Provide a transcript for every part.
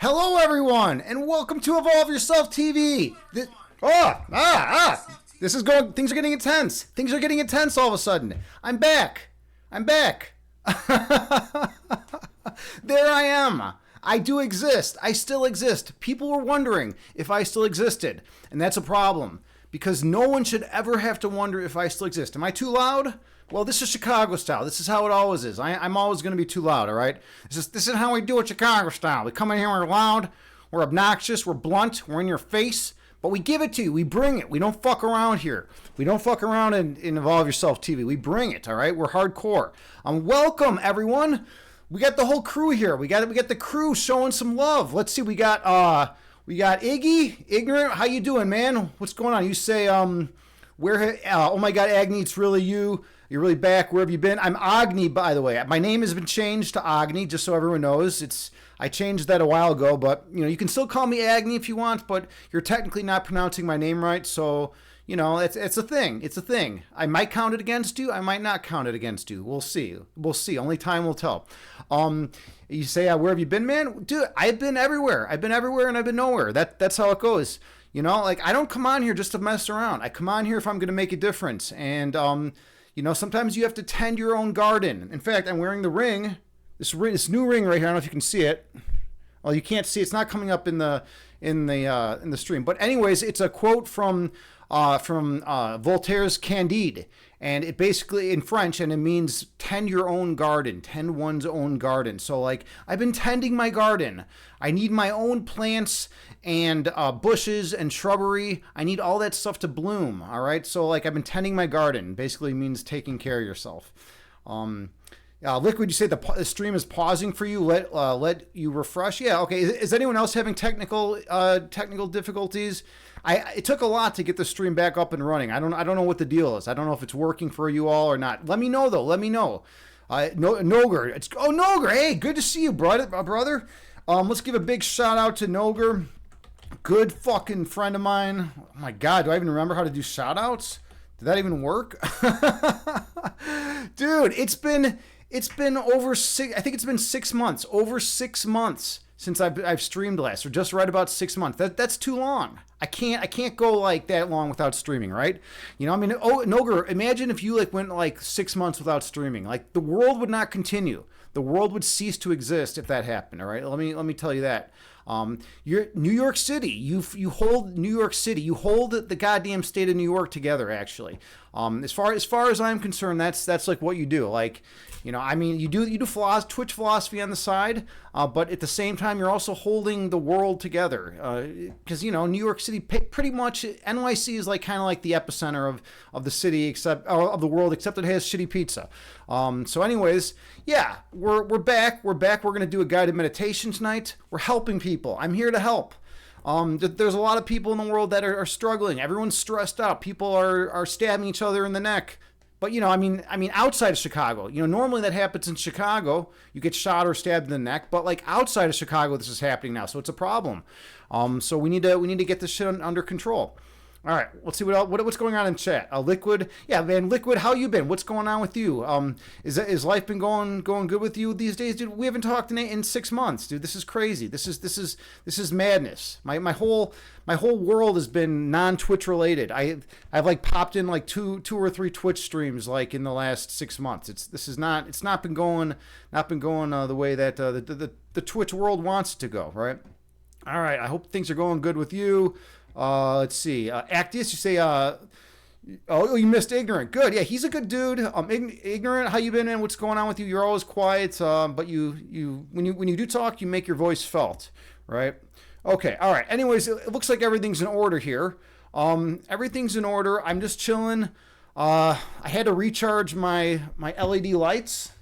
Hello, everyone, and welcome to Evolve Yourself TV. This is going. Things are getting intense. Things are getting intense all of a sudden. I'm back. There I am. I do exist. I still exist. People were wondering if I still existed, and that's a problem because no one should ever have to wonder if I still exist. Am I too loud? Well, this is Chicago style. This is how it always is. I'm always going to be too loud, all right? This is how we do it Chicago style. We come in here, we're loud, we're obnoxious, we're blunt, we're in your face, but we give it to you. We bring it. We don't fuck around here. We don't fuck around in Evolve Yourself TV. We bring it, all right? We're hardcore. Welcome, everyone. We got the whole crew here. We got the crew showing some love. Let's see. We got Iggy, Ignorant. How you doing, man? What's going on? You say oh my God, Agni, it's really you. You're really back. Where have you been? I'm Agni, by the way. My name has been changed to Agni, just so everyone knows. I changed that a while ago, but you can still call me Agni if you want, but you're technically not pronouncing my name right, so it's a thing. It's a thing. I might count it against you. I might not count it against you. We'll see. Only time will tell. You say, where have you been, man? Dude, I've been everywhere. I've been everywhere and I've been nowhere. That's how it goes. I don't come on here just to mess around. I come on here if I'm going to make a difference. And, sometimes you have to tend your own garden. In fact, I'm wearing the ring, this new ring right here. I don't know if you can see it. Well, you can't see. It's not coming up in the stream. But anyways, it's a quote from Voltaire's Candide, and it basically in French, and it means tend your own garden, tend one's own garden. So I've been tending my garden. I need my own plants and bushes and shrubbery. I need all that stuff to bloom. All right. So I've been tending my garden. Basically means taking care of yourself. Liquid, you say the stream is pausing for you. Let you refresh. Yeah. Okay. Is anyone else having technical difficulties? It took a lot to get the stream back up and running. I don't know what the deal is. I don't know if it's working for you all or not. Let me know though. Let me know. Noger. Noger. Hey, good to see you, brother. Let's give a big shout out to Noger. Good fucking friend of mine. Oh my God, do I even remember how to do shout outs? Did that even work? Dude, it's been over 6. I think it's been 6 months. Over 6 months since I've streamed last, or just right about 6 months. That's too long. I can't go that long without streaming, right? Noger, imagine if you went 6 months without streaming. The world would not continue. The world would cease to exist if that happened. All right, let me tell you that. You're New York City. You hold New York City. You hold the goddamn state of New York together. Actually, as far as I'm concerned, that's what you do. You do Twitch philosophy on the side, but at the same time, you're also holding the world together. Because New York City, pretty much NYC is kind of like the epicenter of the city, except of the world, except it has shitty pizza. So anyways, yeah, we're back. We're gonna do a guided meditation tonight. We're helping people. I'm here to help. There's a lot of people in the world that are struggling. Everyone's stressed out. People are stabbing each other in the neck. But outside of Chicago, normally that happens in Chicago. You get shot or stabbed in the neck. But outside of Chicago, this is happening now, so it's a problem. So we need to get this shit under control. All right, let's see what's going on in chat. Liquid, yeah, man, Liquid, how you been? What's going on with you? Is life been going good with you these days, dude? We haven't talked in 6 months, dude. This is crazy. This is madness. My whole world has been non-Twitch related. I've popped in two or three Twitch streams in the last 6 months. It's not been going the way that the Twitch world wants it to go, right? All right, I hope things are going good with you. Let's see. Actius, you say, you missed Ignorant. Good. Yeah, he's a good dude. Ignorant, how you been, man? What's going on with you? You're always quiet, but when you do talk, you make your voice felt, right? Okay. All right. Anyways, it looks like everything's in order here. Everything's in order. I'm just chilling. I had to recharge my LED lights.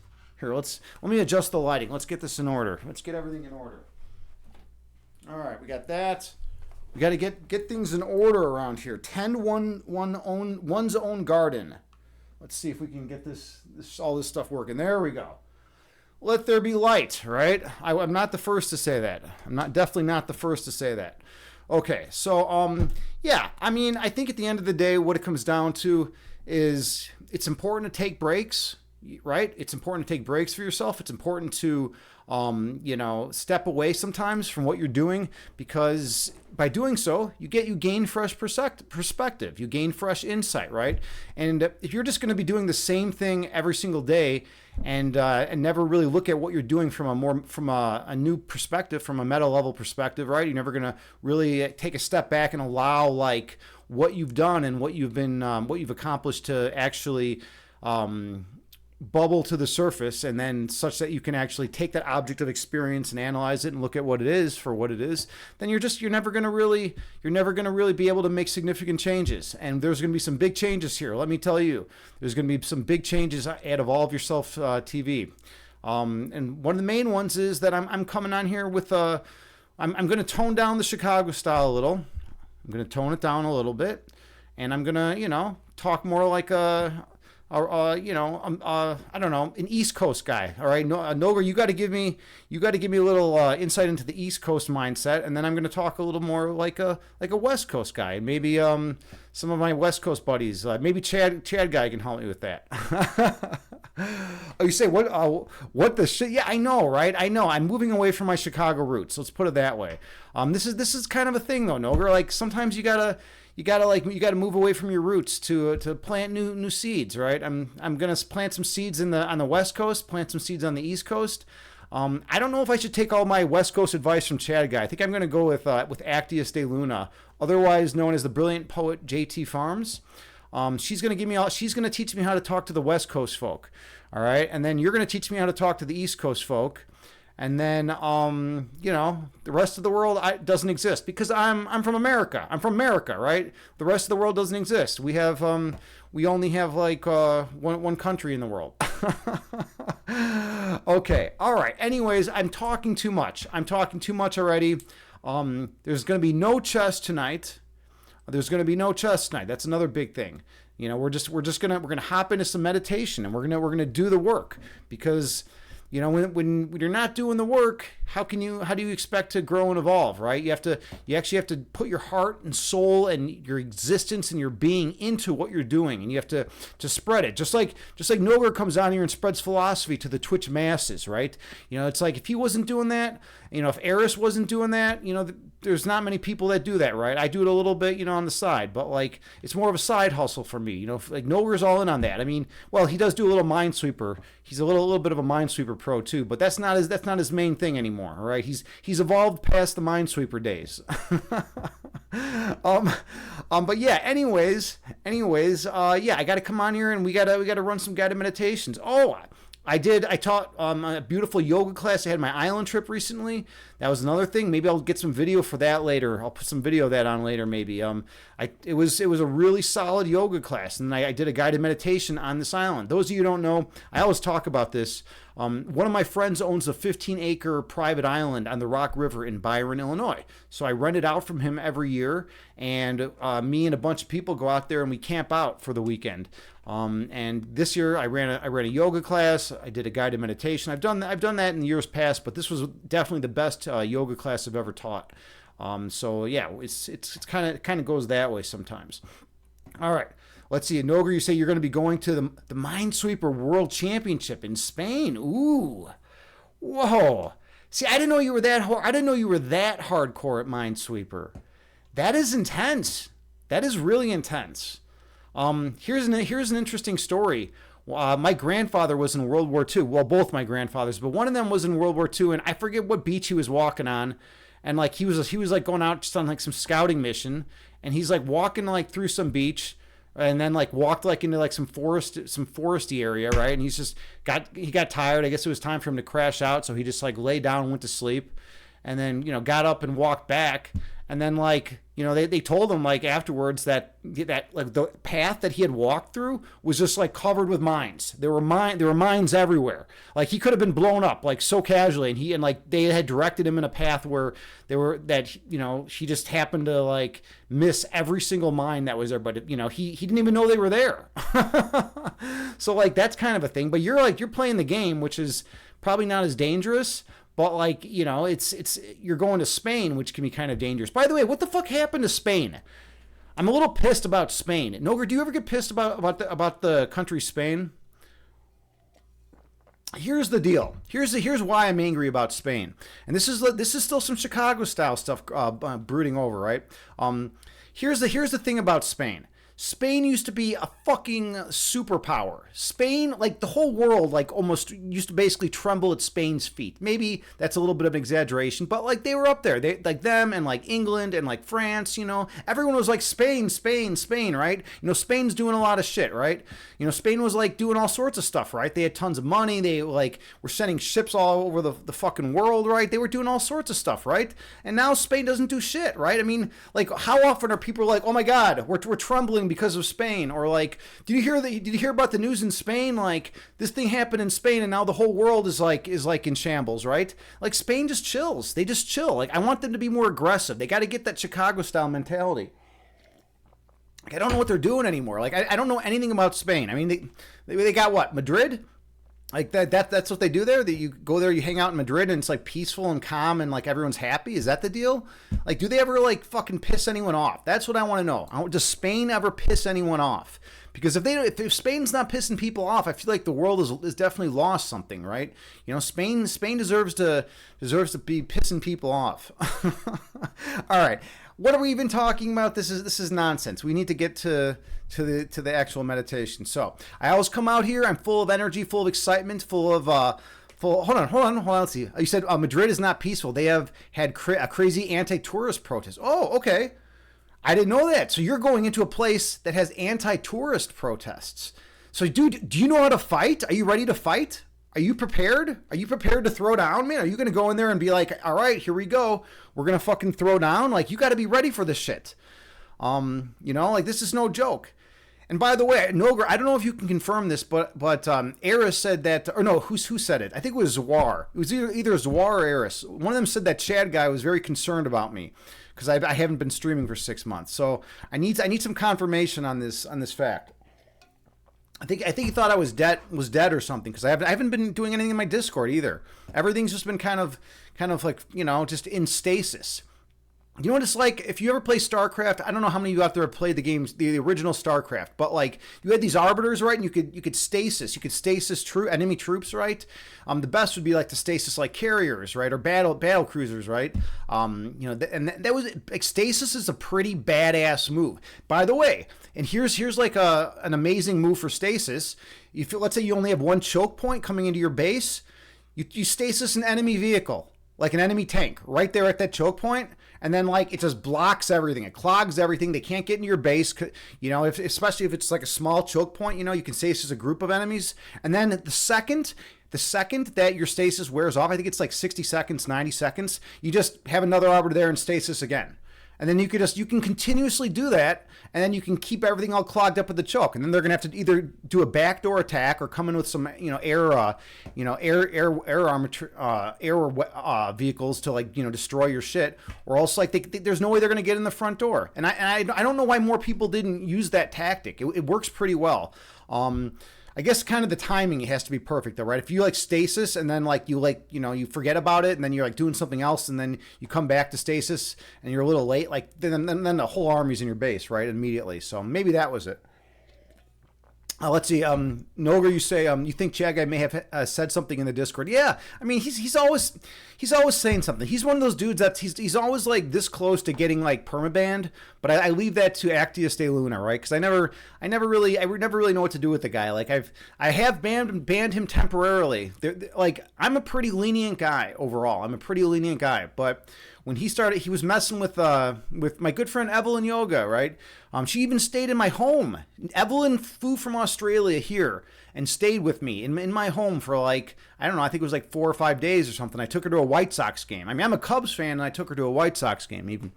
Here, let me adjust the lighting. Let's get this in order. Let's get everything in order. All right, we got that. We got to get things in order around here. Tend one's own garden. Let's see if we can get all this stuff working. There we go. Let there be light, right? I'm not the first to say that. Definitely not the first to say that. Okay, so yeah, I think at the end of the day, what it comes down to is it's important to take breaks, right? It's important to take breaks for yourself. It's important to step away sometimes from what you're doing, because by doing so, you gain fresh perspective. You gain fresh insight, right? And if you're just going to be doing the same thing every single day and never really look at what you're doing from a new perspective, from a meta level perspective, right? You're never going to really take a step back and allow like what you've done and what you've accomplished to actually bubble to the surface, and then such that you can actually take that object of experience and analyze it and look at what it is for what it is. Then you're never going to really be able to make significant changes. And there's going to be some big changes here. Let me tell you, there's going to be some big changes at Evolve Yourself TV. And one of the main ones is that I'm coming on here with I'm going to tone down the Chicago style a little. I'm going to tone it down a little bit, and I'm going to, talk more like I don't know, an East Coast guy. All right, Noger, you got to give me a little insight into the East Coast mindset, and then I'm going to talk a little more like a West Coast guy. And maybe some of my West Coast buddies, maybe Chad guy can help me with that. Oh, you say what the shit? Yeah, I know, right? I know. I'm moving away from my Chicago roots. Let's put it that way. This is kind of a thing though, Noger. Like sometimes you gotta move away from your roots to plant new seeds, right? I'm gonna plant some seeds on the West Coast, plant some seeds on the East Coast. I don't know if I should take all my West Coast advice from Chad guy. I think I'm gonna go with Actius de Luna, otherwise known as the brilliant poet JT Farms. She's gonna teach me how to talk to the West Coast folk, all right, and then you're gonna teach me how to talk to the East Coast folk. And then, the rest of the world doesn't exist because I'm from America. I'm from America, right? The rest of the world doesn't exist. We only have like one country in the world. Okay, all right. Anyways, I'm talking too much. Already. There's going to be no chess tonight. That's another big thing. We're gonna hop into some meditation, and we're gonna do the work, because when you're not doing the work, how do you expect to grow and evolve, right? You actually have to put your heart and soul and your existence and your being into what you're doing, and you have to spread it. Just like Noger comes on here and spreads philosophy to the Twitch masses, right? It's like if he wasn't doing that, if Eris wasn't doing that, there's not many people that do that, right? I do it a little bit, on the side, but like it's more of a side hustle for me. Like Noger's all in on that. I mean, well, he does do a little Minesweeper. He's a little bit of a Minesweeper pro too, but that's not his main thing anymore, all right? He's evolved past the Minesweeper days. But yeah, anyways, I got to come on here and we got to run some guided meditations. I taught a beautiful yoga class. I had my island trip recently. That was another thing. Maybe I'll get some video for that later. I'll put some video of that on later maybe. It was a really solid yoga class, and I did a guided meditation on this island. Those of you who don't know, I always talk about this. One of my friends owns a 15-acre private island on the Rock River in Byron, Illinois. So I rent it out from him every year, and me and a bunch of people go out there and we camp out for the weekend. And this year I ran a yoga class. I did a guided meditation. I've done that in years past, but this was definitely the best yoga class I've ever taught. So yeah, it's kind of goes that way sometimes. All right. Let's see. Noger, you say you're going to be going to the Minesweeper World Championship in Spain. Ooh. Whoa. See, I didn't know you were that hardcore at Minesweeper. That is intense. That is really intense. Here's an interesting story. My grandfather was in World War II. Well, both my grandfathers, but one of them was in World War II, and I forget what beach he was walking on. And like he was like going out just on like some scouting mission, and he's like walking like through some beach, and then like walked like into like some foresty area, right? And he got tired. I guess it was time for him to crash out, so he just like lay down and went to sleep, and then got up and walked back. And then like they told him like afterwards that like the path that he had walked through was just like covered with mines. There were mines everywhere. Like he could have been blown up like so casually, and like they had directed him in a path where he just happened to like miss every single mine that was there, but he didn't even know they were there. So like that's kind of a thing. But you're playing the game, which is probably not as dangerous. But like, it's you're going to Spain, which can be kind of dangerous. By the way, what the fuck happened to Spain? I'm a little pissed about Spain. Noger, do you ever get pissed about the country Spain? Here's the deal. Here's why I'm angry about Spain. And this is still some Chicago style stuff brooding over, right? Here's the thing about Spain. Spain used to be a fucking superpower. Spain, like the whole world, like almost used to basically tremble at Spain's feet. Maybe that's a little bit of an exaggeration, but like they were up there. They like them and like England and like France, you know. Everyone was like Spain, Spain, Spain, right? You know, Spain's doing a lot of shit, right? You know, Spain was like doing all sorts of stuff, right? They had tons of money. They like were sending ships all over the fucking world, right? They were doing all sorts of stuff, right? And now Spain doesn't do shit, right? I mean, like how often are people like, oh my God, we're trembling because of Spain, or like, did you hear about the news in Spain? Like this thing happened in Spain, and now the whole world is like in shambles, right? Like Spain just chills. They just chill. Like I want them to be more aggressive. They got to get that Chicago style mentality. Like I don't know what they're doing anymore. Like I don't know anything about Spain. I mean, they got what, Madrid? Like that's what they do there. That you go there, you hang out in Madrid, and it's like peaceful and calm, and like everyone's happy. Is that the deal? Like, do they ever like fucking piss anyone off? That's what I want to know. Does Spain ever piss anyone off? Because if Spain's not pissing people off, I feel like the world is definitely lost something, right? You know, Spain deserves to be pissing people off. All right. What are we even talking about? This is nonsense. We need to get to the actual meditation. So I always come out here. I'm full of energy, full of excitement, full of Hold on. Let's see. You said Madrid is not peaceful. They have had a crazy anti-tourist protest. Oh, okay. I didn't know that. So you're going into a place that has anti-tourist protests. So, dude, do you know how to fight? Are you ready to fight? Are you prepared? Are you prepared to throw down, man? Are you going to go in there and be like, all right, here we go. We're going to fucking throw down? Like, you got to be ready for this shit. You know, like, this is no joke. And by the way, Nogra, I don't know if you can confirm this, but Eris said that, or no, who said it? I think it was Zwar. It was either Zwar or Eris. One of them said that Chad guy was very concerned about me because I haven't been streaming for 6 months. So I need some confirmation on this fact. I think he thought I was dead or something, because I haven't been doing anything in my Discord either. Everything's just been kind of like, you know, just in stasis. You know what it's like if you ever play StarCraft? I don't know how many of you out there have played the games, the original StarCraft, but like you had these arbiters, right? And you could stasis enemy troops, right? The best would be like to stasis like carriers, right, or battle cruisers, right? You know, that was like stasis is a pretty badass move, by the way. And here's like an amazing move for stasis. Let's say you only have one choke point coming into your base, you stasis an enemy vehicle, like an enemy tank, right there at that choke point. And then, like, it just blocks everything. It clogs everything. They can't get into your base, you know, especially if it's like a small choke point, you know, you can stasis a group of enemies. And then the second that your stasis wears off, I think it's like 60 seconds, 90 seconds, you just have another arbiter there and stasis again. And then you can continuously do that, and then you can keep everything all clogged up with the choke. And then they're gonna have to either do a backdoor attack or come in with some, you know, air vehicles to, like, you know, destroy your shit, or else like there's no way they're gonna get in the front door. And I don't know why more people didn't use that tactic. It works pretty well. I guess kind of the timing has to be perfect though, right? If you like stasis and then you forget about it and then you're like doing something else and then you come back to stasis and you're a little late, like then the whole army's in your base, right? Immediately. So maybe that was it. Let's see. Noga, you say you think Chad guy may have said something in the Discord. Yeah, I mean he's always saying something. He's one of those dudes that he's always like this close to getting like permabanned. But I leave that to Actius de Luna, right? Because I never really know what to do with the guy. Like I have banned him temporarily. Like I'm a pretty lenient guy overall. But when he was messing with my good friend Evelyn Yoga, right? She even stayed in my home. Evelyn flew from Australia here and stayed with me in my home for like, I don't know, I think it was like 4 or 5 days or something. I took her to a White Sox game. I mean, I'm a Cubs fan and I took her to a White Sox game even.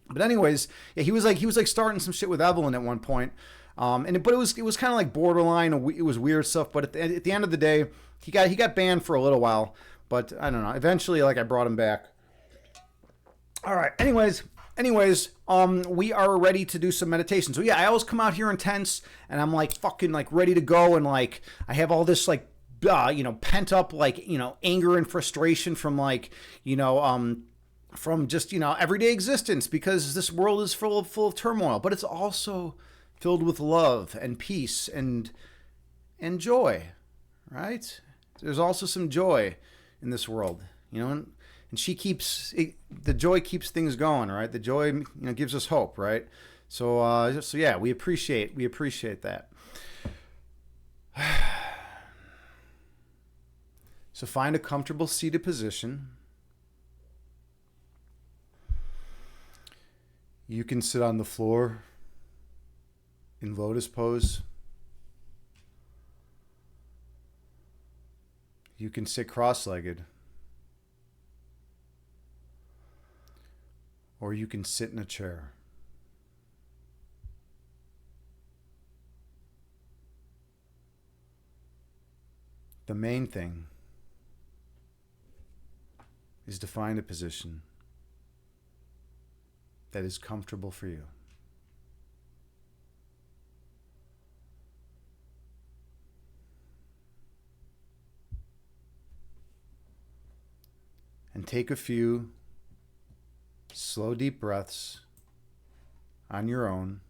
But anyways, yeah, he was like starting some shit with Evelyn at one point. But it was kind of like borderline. It was weird stuff. But at the end of the day, he got banned for a little while. But I don't know. Eventually, like I brought him back. All right. Anyways, we are ready to do some meditation. So yeah, I always come out here intense, and I'm like fucking like ready to go, and like I have all this like pent up like anger and frustration from like from just everyday existence, because this world is full of turmoil, but it's also filled with love and peace and joy, right? there's also some joy in this world, you know, and the joy keeps things going, right? The joy, gives us hope, right? So yeah, we appreciate that. So find a comfortable seated position. You can sit on the floor in lotus pose. You can sit cross-legged. Or you can sit in a chair. The main thing is to find a position that is comfortable for you. And take a few slow, deep breaths on your own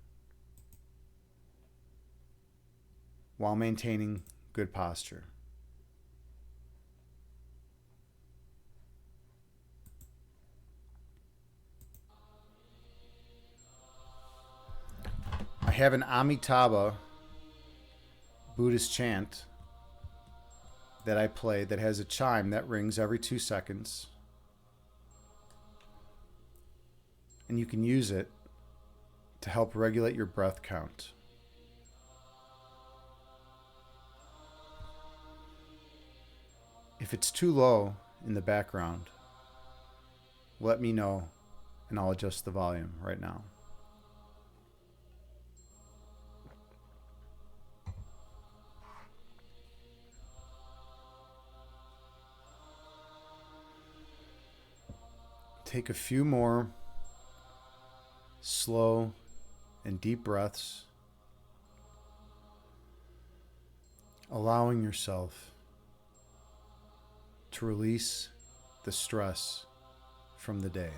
while maintaining good posture. I have an Amitabha Buddhist chant that I play that has a chime that rings every 2 seconds. And you can use it to help regulate your breath count. If it's too low in the background, let me know and I'll adjust the volume right now. Take a few more slow and deep breaths, allowing yourself to release the stress from the day.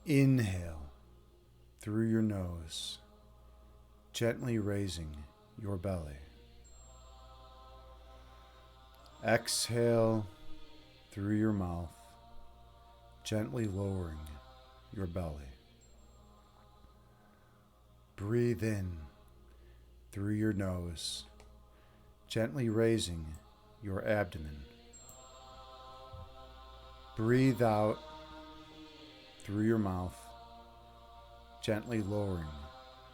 Inhale through your nose, gently raising your belly. Exhale through your mouth, gently lowering your belly. Breathe in through your nose, gently raising your abdomen. Breathe out through your mouth, gently lowering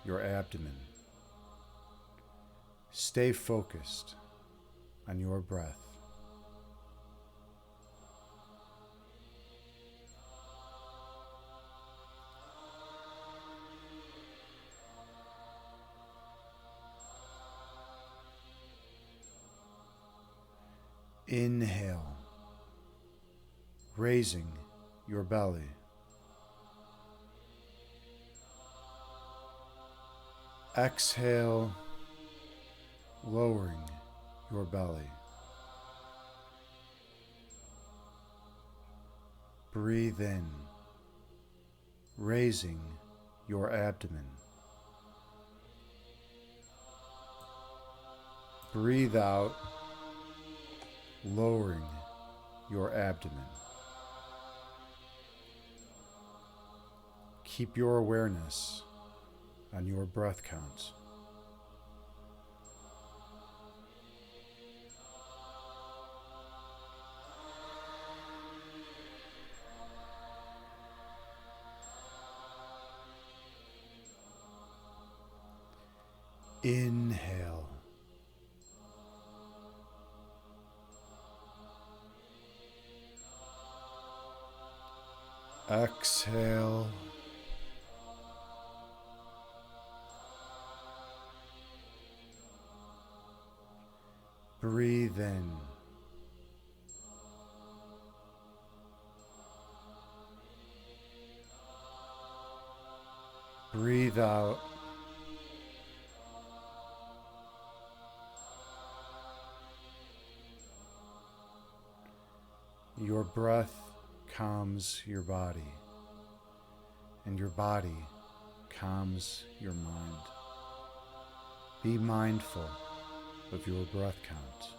your abdomen. Stay focused on your breath. Inhale, raising your belly. Exhale, lowering your belly. Breathe in, raising your abdomen. Breathe out, lowering your abdomen. Keep your awareness on your breath counts. Inhale. Exhale. Breathe in. Breathe out. Your breath calms your body, and your body calms your mind. Be mindful of your breath count.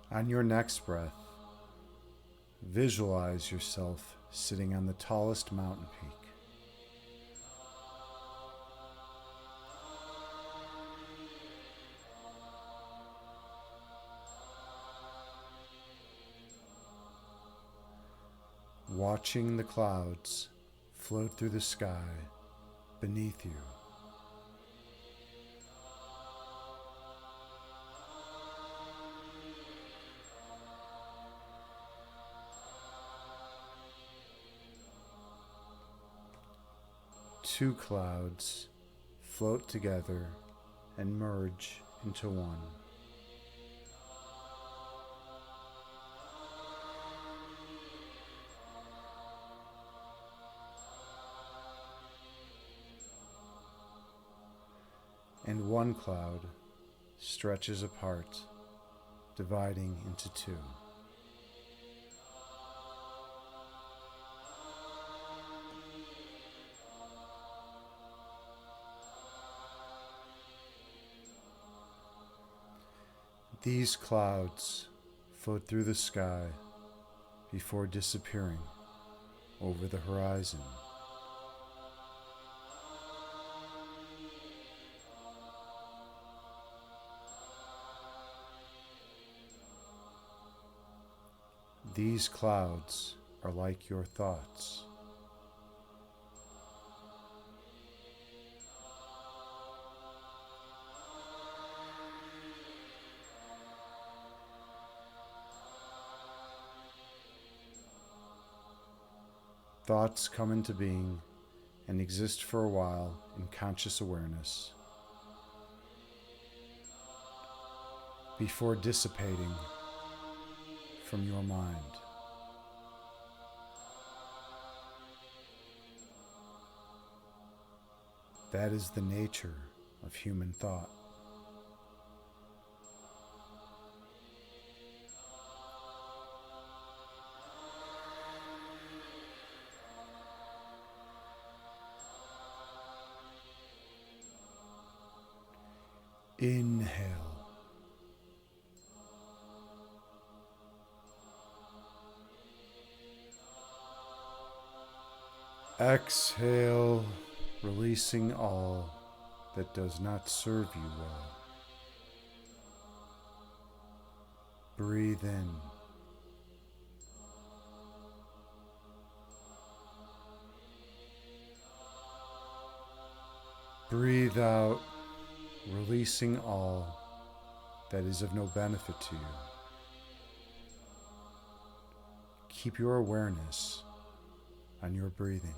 On your next breath, visualize yourself sitting on the tallest mountain peak. Watching the clouds float through the sky beneath you. Two clouds float together and merge into one. And one cloud stretches apart, dividing into two. These clouds float through the sky before disappearing over the horizon. These clouds are like your thoughts. Thoughts come into being and exist for a while in conscious awareness before dissipating from your mind. That is the nature of human thought. Inhale. Exhale, releasing all that does not serve you well. Breathe in. Breathe out, releasing all that is of no benefit to you. Keep your awareness on your breathing.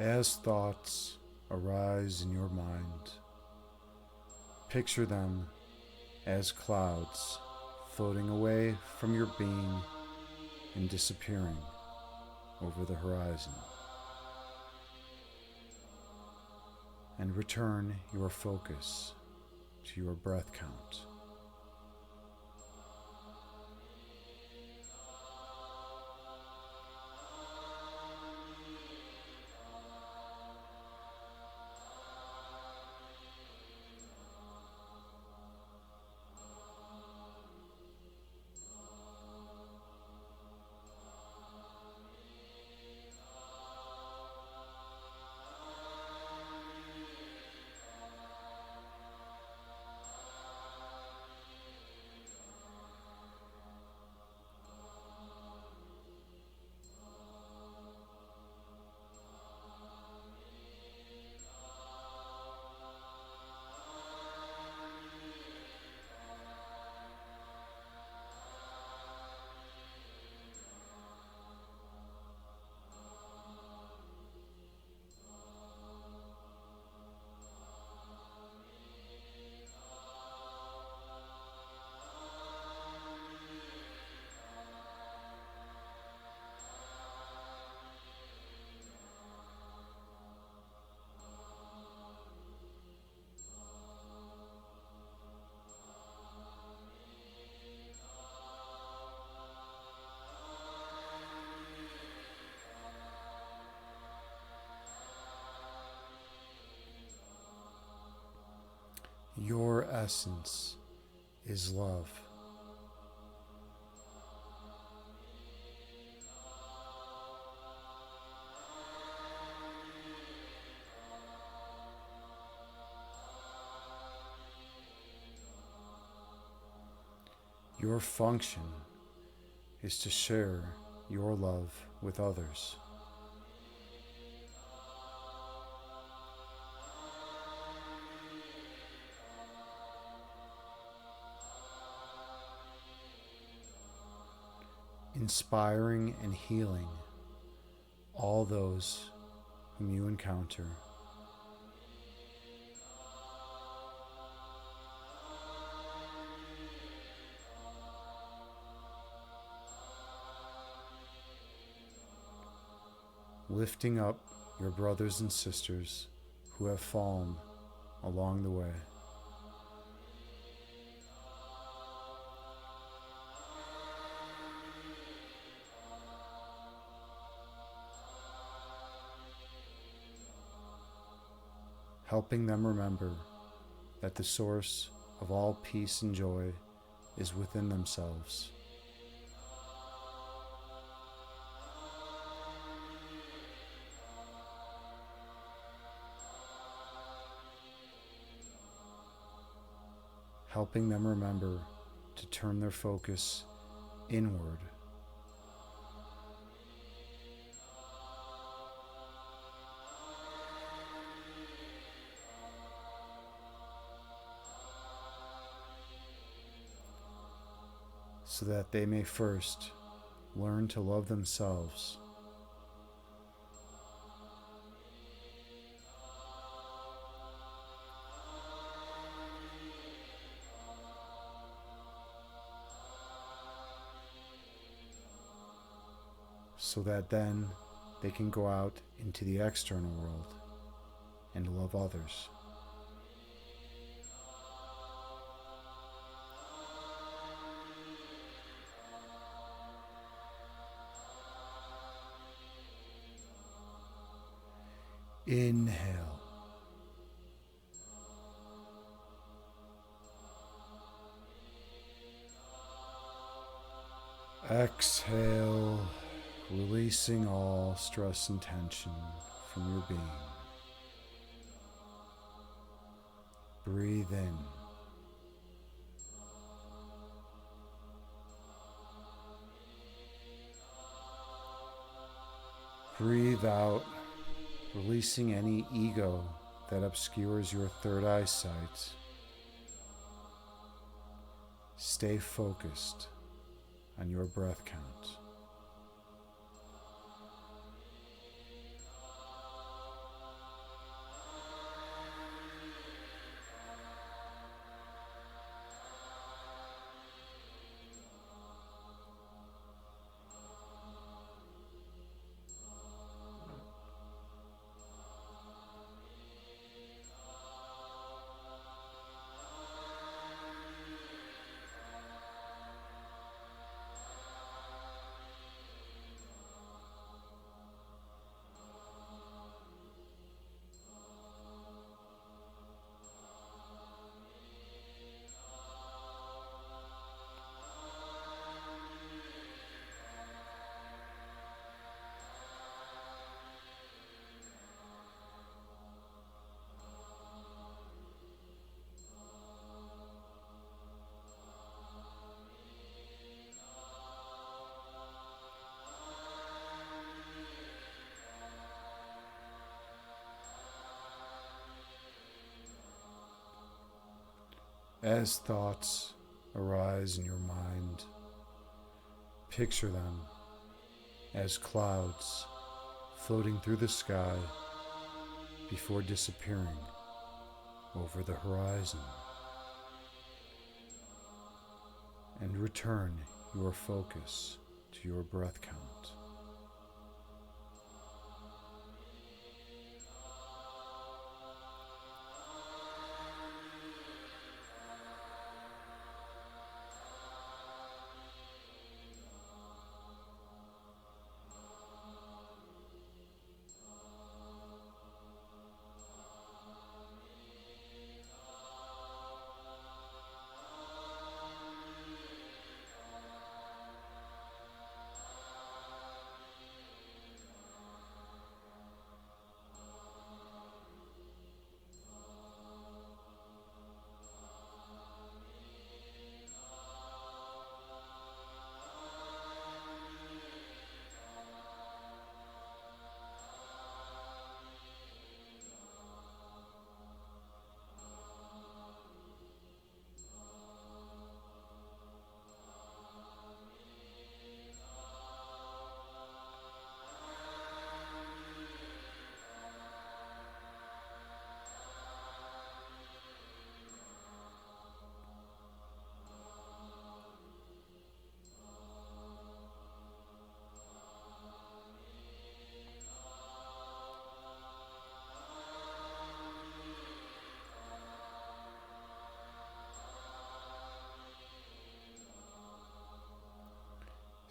As thoughts arise in your mind, picture them as clouds floating away from your being and disappearing over the horizon. And return your focus to your breath count. Your essence is love. Your function is to share your love with others. Inspiring and healing all those whom you encounter. Lifting up your brothers and sisters who have fallen along the way. Helping them remember that the source of all peace and joy is within themselves. Helping them remember to turn their focus inward. So that they may first learn to love themselves. So that then they can go out into the external world and love others. Inhale. Exhale, releasing all stress and tension from your being. Breathe in. Breathe out, releasing any ego that obscures your third eye sight. Stay focused on your breath count. As thoughts arise in your mind, picture them as clouds floating through the sky before disappearing over the horizon. And return your focus to your breath count.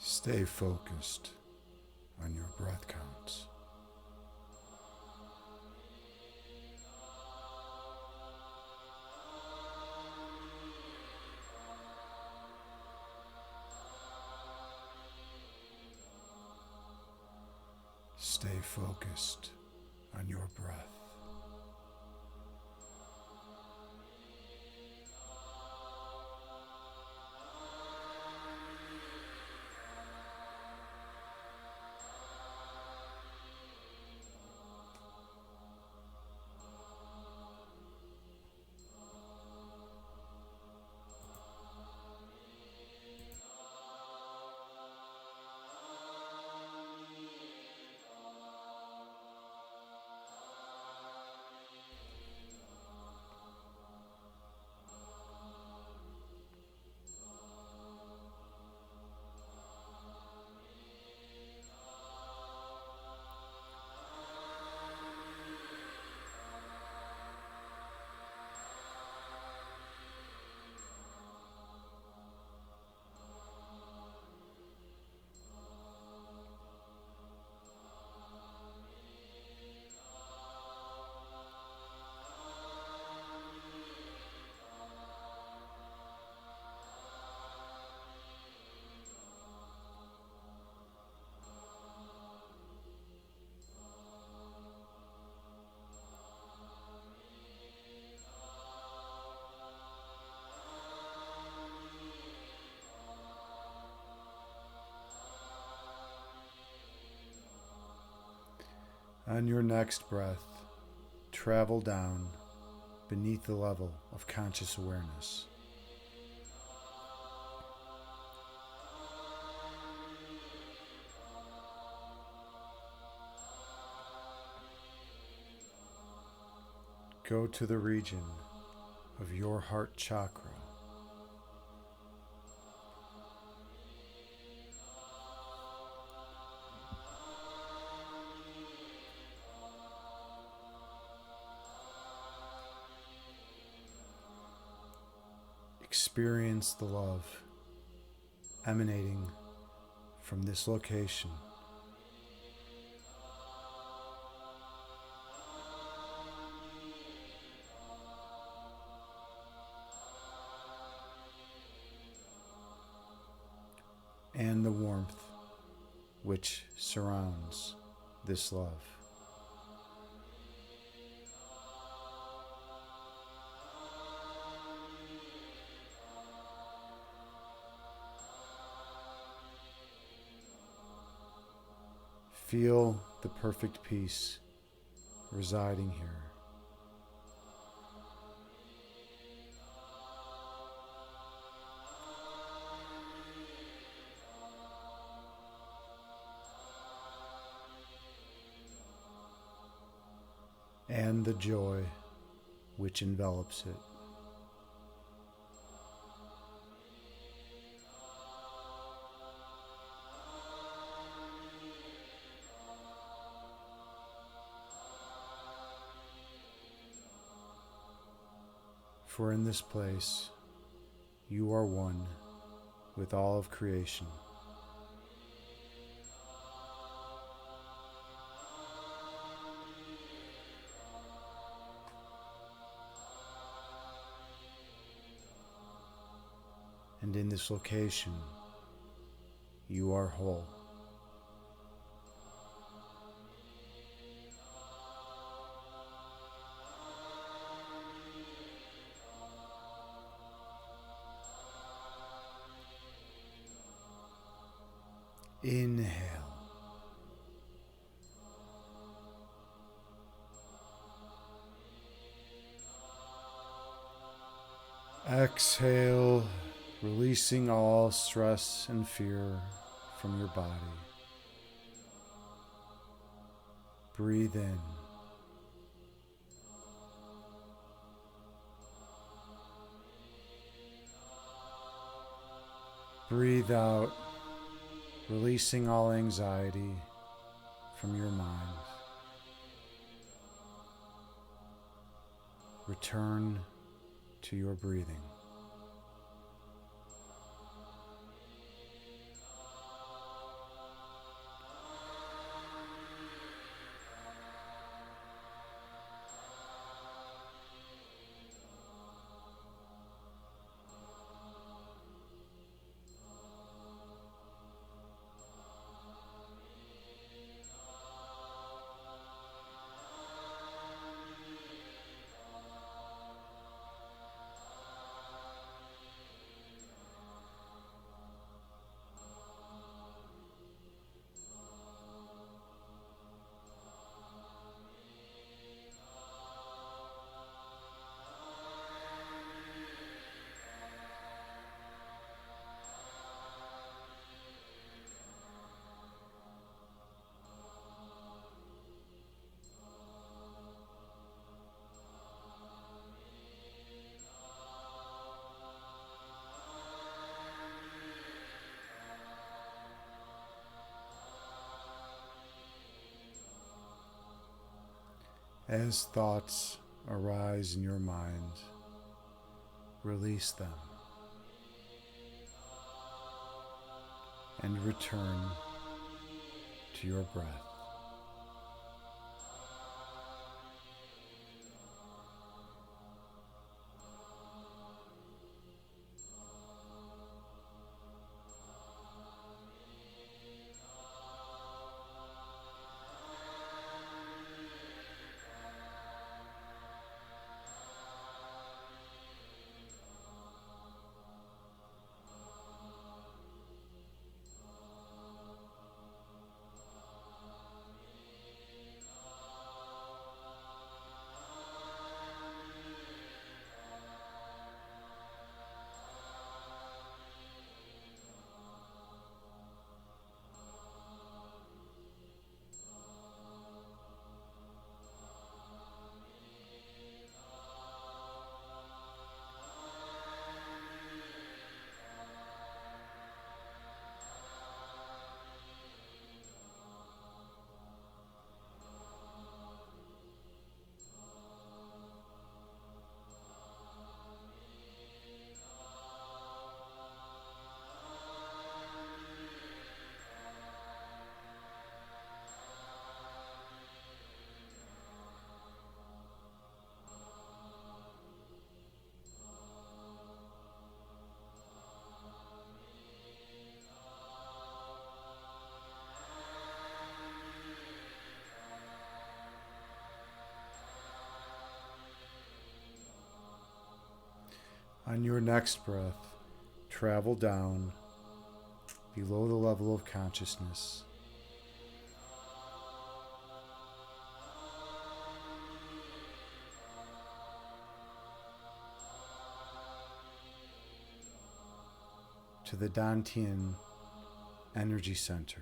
Stay focused on your breath counts. Stay focused on your breath. On your next breath, travel down beneath the level of conscious awareness. Go to the region of your heart chakra. Experience the love emanating from this location. And the warmth which surrounds this love. Feel the perfect peace residing here. and the joy which envelops it. For in this place, you are one with all of creation. And in this location, you are whole. Inhale. Exhale, releasing all stress and fear from your body. Breathe in. Breathe out, releasing all anxiety from your mind. Return to your breathing. As thoughts arise in your mind, release them and return to your breath. On your next breath, travel down below the level of consciousness. To the Dantian energy center.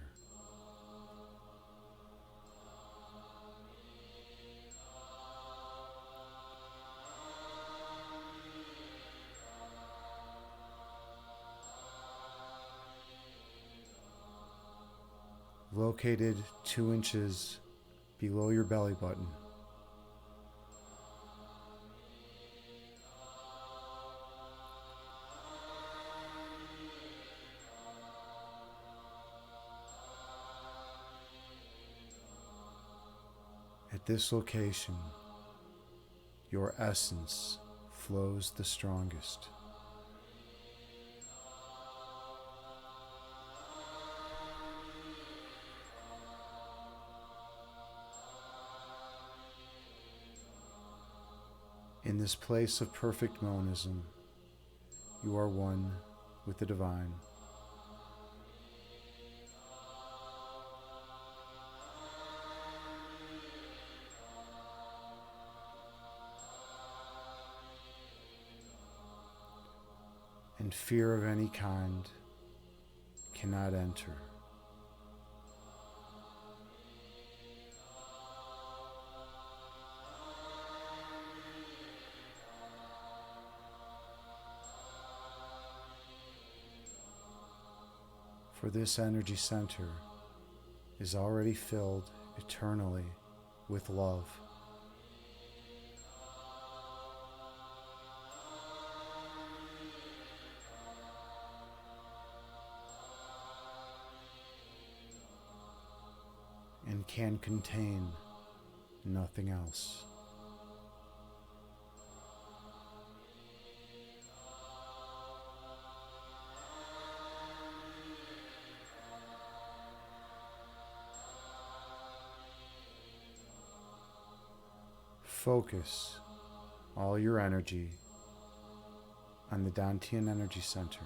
located 2 inches below your belly button. At this location, your essence flows the strongest. In this place of perfect monism, you are one with the divine. And fear of any kind cannot enter. For this energy center is already filled eternally with love. And can contain nothing else. Focus all your energy on the Dantian Energy Center.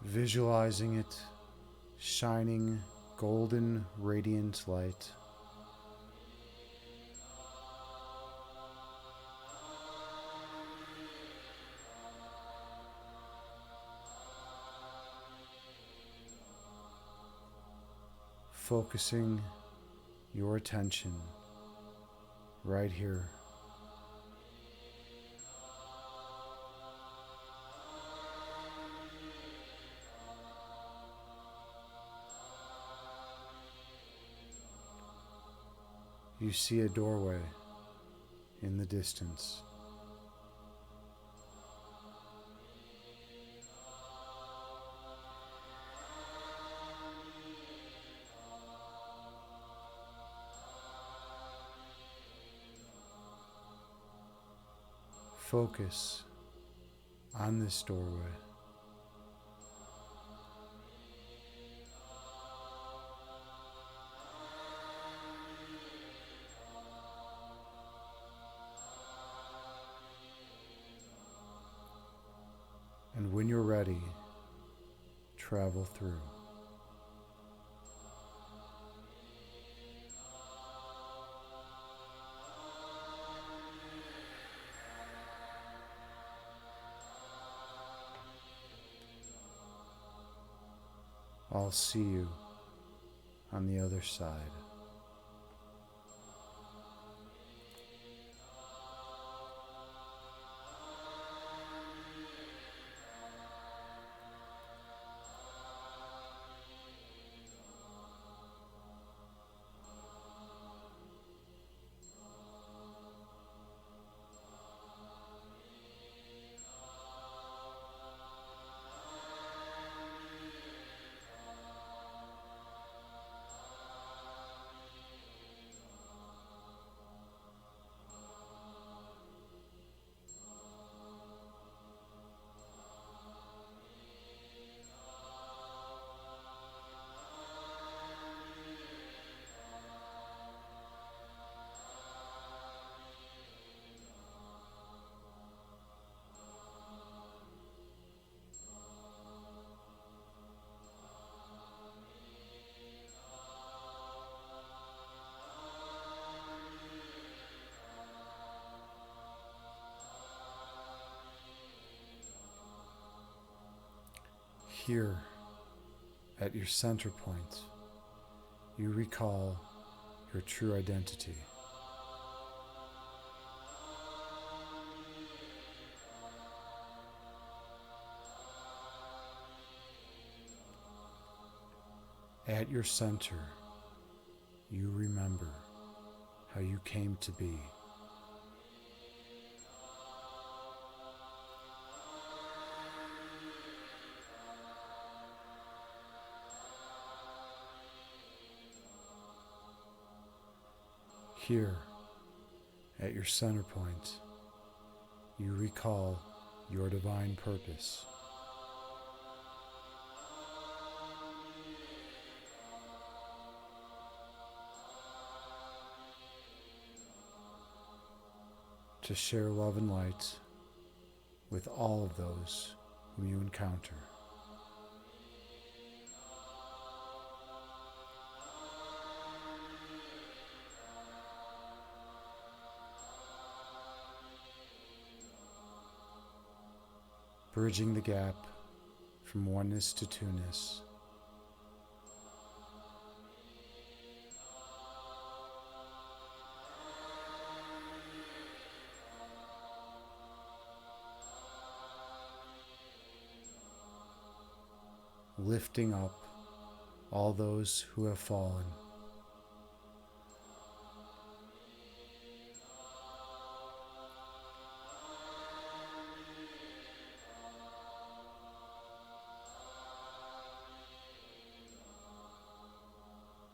Visualizing it shining golden radiant light. Focusing your attention right here. You see a doorway in the distance. Focus on this doorway. And when you're ready, travel through. I'll see you on the other side. Here, at your center point, you recall your true identity. At your center, you remember how you came to be. Here, at your center point, you recall your divine purpose. To share love and light with all of those whom you encounter. Bridging the gap from oneness to two-ness. Lifting up all those who have fallen.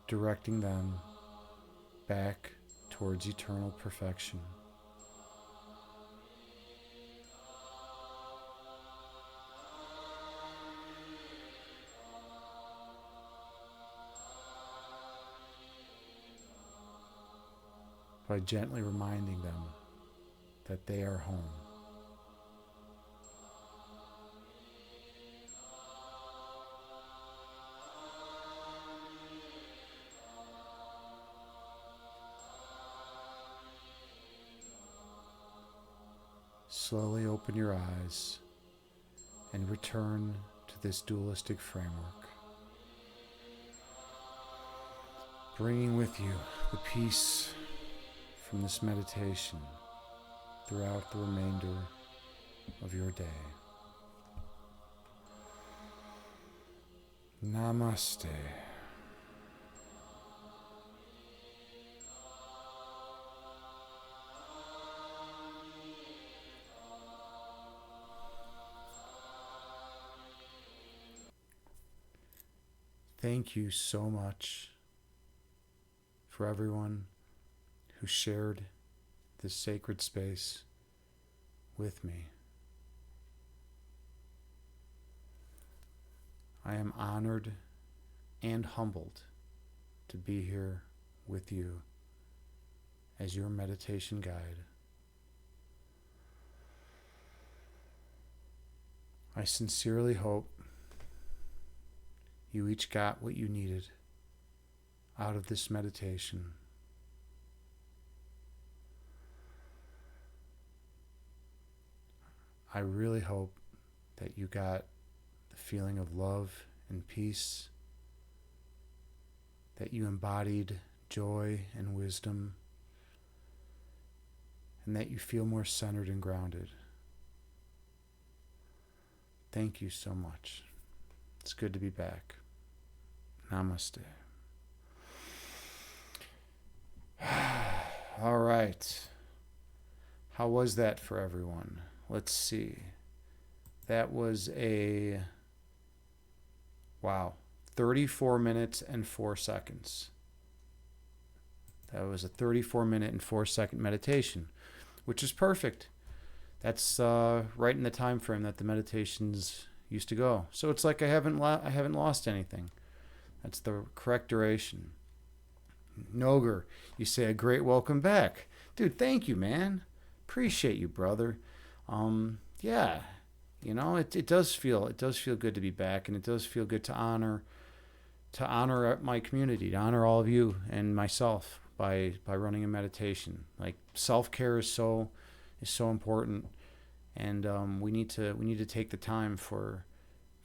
Directing them back towards eternal perfection. By gently reminding them that they are home. Slowly open your eyes and return to this dualistic framework, bringing with you the peace from this meditation throughout the remainder of your day. Namaste. Thank you so much for everyone who shared this sacred space with me. I am honored and humbled to be here with you as your meditation guide. I sincerely hope you each got what you needed out of this meditation. I really hope that you got the feeling of love and peace, that you embodied joy and wisdom, and that you feel more centered and grounded. Thank you so much. It's good to be back. Namaste. All right. How was that for everyone? Let's see. That was 34 minutes and 4 seconds. That was a 34-minute and 4-second meditation, which is perfect. That's right in the time frame that the meditations used to go. So it's like I haven't lost anything. That's the correct duration. Noger, you say a great welcome back. Dude, thank you, man. Appreciate you, brother. Yeah, you know, it does feel good to be back, and it does feel good to honor my community, to honor all of you and myself by running a meditation. Like, self-care is so important, and we need to take the time for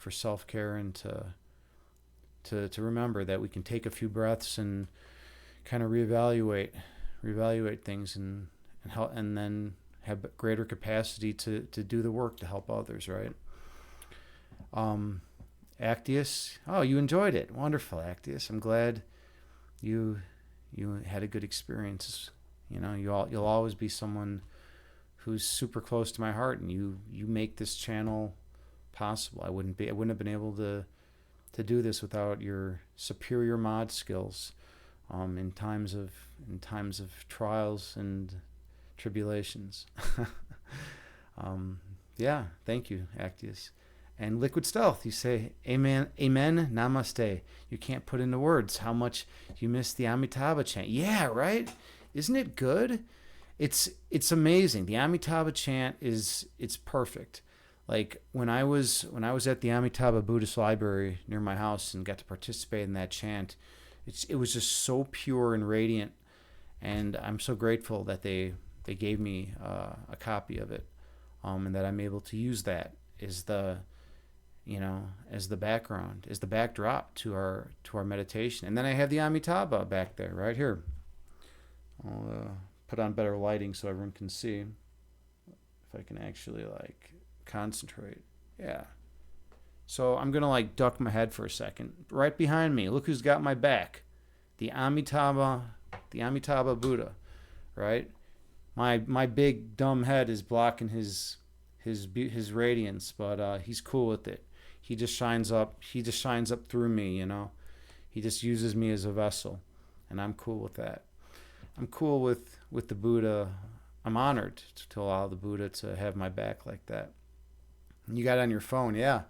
self-care, and to remember that we can take a few breaths and kind of reevaluate things and help, and then have greater capacity to do the work to help others, right? Actius. Oh, you enjoyed it. Wonderful, Actius. I'm glad you you had a good experience. You know, you'll always be someone who's super close to my heart, and you make this channel possible. I wouldn't have been able to do this without your superior mod skills, in times of trials and tribulations. Yeah, thank you, Actius. And Liquid Stealth, you say, Amen, Amen, Namaste. You can't put into words how much you miss the Amitabha chant. Yeah, right? Isn't it good? It's amazing. The Amitabha chant it's perfect. Like when I was at the Amitabha Buddhist library near my house and got to participate in that chant, it was just so pure and radiant, and I'm so grateful that they gave me a copy of it, and that I'm able to use that as the as the background, as the backdrop to our meditation. And then I have the Amitabha back there, right here. I'll put on better lighting so everyone can see. If I can actually like concentrate. Yeah. So I'm gonna like duck my head for a second. Right behind me, look who's got my back. The Amitabha Buddha, right? My big dumb head is blocking his radiance, but he's cool with it. He just shines up through me, you know. He just uses me as a vessel, and I'm cool with that. I'm cool with the Buddha. I'm honored to allow the Buddha to have my back like that. You got it on your phone, yeah.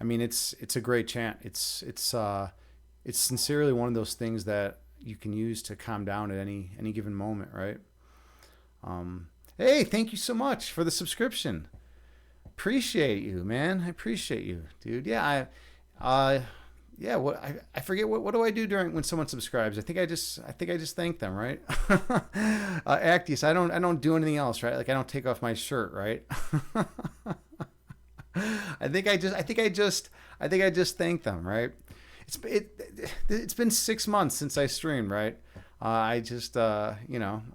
I mean, it's a great chant. It's sincerely one of those things that you can use to calm down at any given moment, right? Hey, thank you so much for the subscription. Appreciate you, man. I appreciate you, dude. Yeah, I forget what do I do when someone subscribes? I think I just thank them, right? Actius, I don't do anything else, right? Like I don't take off my shirt, right? I think I just thank them, right? It's been 6 months since I streamed, right? I just I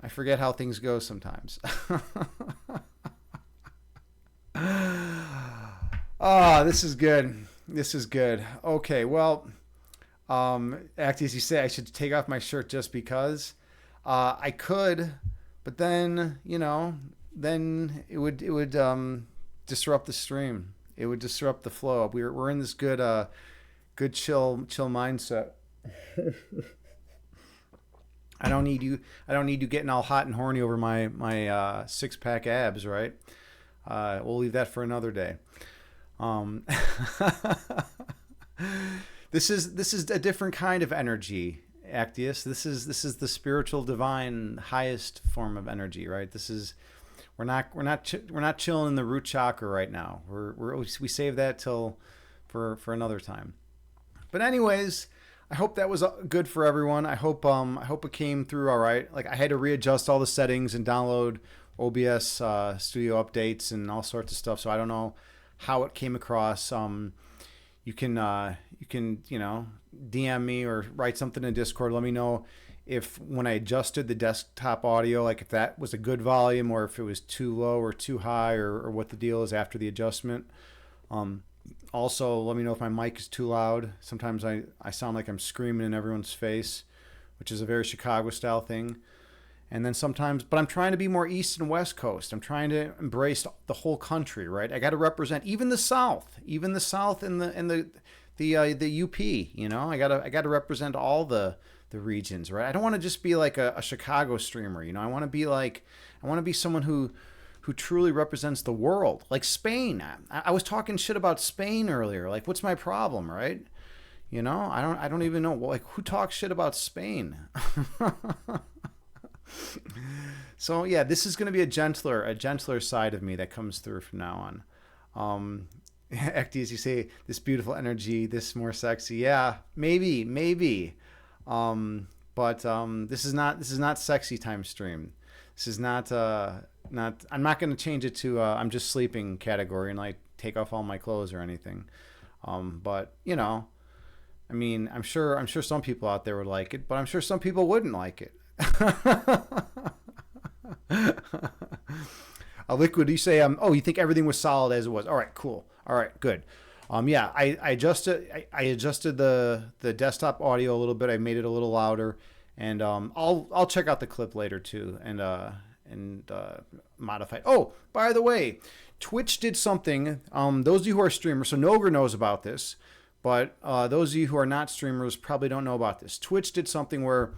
forget how things go sometimes. Oh, this is good. This is good. Okay, well, Actius, you say I should take off my shirt just because. I could, but then then it would disrupt the stream. It would disrupt the flow. We're in this good chill mindset. I don't need you getting all hot and horny over my 6-pack abs, right? We'll leave that for another day. This is a different kind of energy, Actius. This is the spiritual, divine, highest form of energy, right? We're not chilling in the root chakra right now. We save that till for another time. But anyways, I hope that was good for everyone. I hope it came through all right. Like I had to readjust all the settings and download OBS studio updates and all sorts of stuff. So I don't know how it came across. You can DM me or write something in Discord. Let me know if when I adjusted the desktop audio, like if that was a good volume or if it was too low or too high or what the deal is after the adjustment. Also, let me know if my mic is too loud. Sometimes I sound like I'm screaming in everyone's face, which is a very Chicago style thing. And then sometimes, but I'm trying to be more East and West Coast. I'm trying to embrace the whole country, right? I got to represent even the South and the UP. You know, I got to represent all the regions, right? I don't want to just be like a Chicago streamer. You know, I want to be someone who truly represents the world, like Spain. I was talking shit about Spain earlier. Like, what's my problem, right? You know, I don't even know. Like, who talks shit about Spain? So yeah, this is going to be a gentler side of me that comes through from now on. Actius, you say this beautiful energy, this more sexy. Yeah, maybe. But this is not sexy time stream. This is not. I'm not going to change it to I'm just sleeping category and like take off all my clothes or anything. But you know, I mean, I'm sure some people out there would like it, but I'm sure some people wouldn't like it. A Liquid, you say, you think everything was solid as it was. All right, cool. All right, good. Yeah, I adjusted the desktop audio a little bit. I made it a little louder, and I'll check out the clip later too, and modify. Oh, by the way, Twitch did something. Those of you who are streamers, so Noger knows about this, but those of you who are not streamers probably don't know about this. Twitch did something where